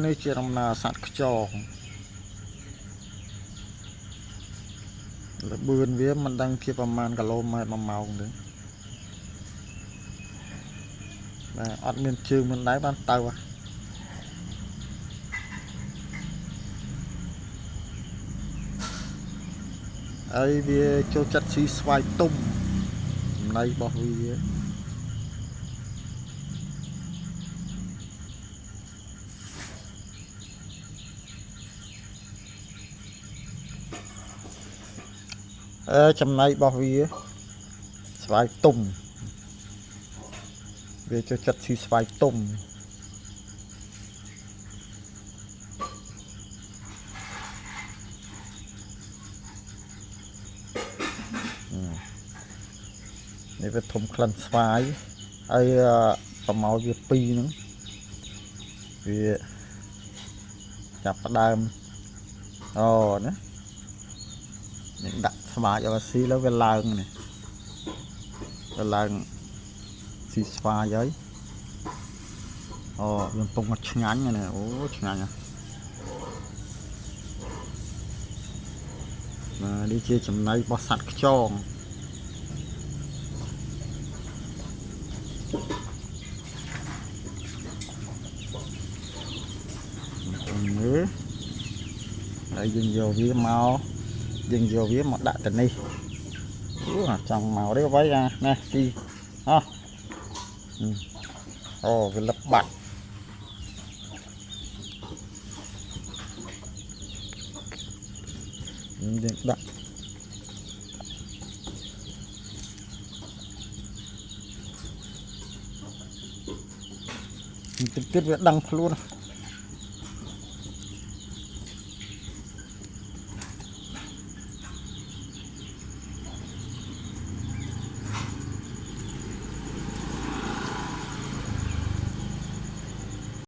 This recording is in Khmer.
នេះជាដំណើរសត្វខ្យងល្បឿនវាមិនដឹងជាប្រមាណគីឡូម៉ែត្រមួយម៉ោងទេបាទអត់មានជើងមិនដែរបានទៅហើយវាចូលចិត្តស៊ីស្វាយទុំចំណីរបស់វាចំណីរបស់វាស្វាយទុំវាចូលចិត្តស៊ីស្វាយទុំនេះវាធំក្លិនស្វាយហើយប្រមោលវា2ហ្នឹងវាចាប់ផ្ដើមណានេះដាក់ស្វាយឲ្យស៊ីแล้วវាឡើងនេះវាឡើងស៊ីស្វាយហើយវាកំពុងតែឆ្ងាញ់ណាអូឆ្ងាញ់ណានេះជាចំណីរបស់សត្វខ្យងហើយយើងយកវាមកដាក់ទៅនេះចង់មកទេអ្វីណាស៊ីវាលឹបបាត់យើងដាក់តិចទៀតវាដឹងខ្លួន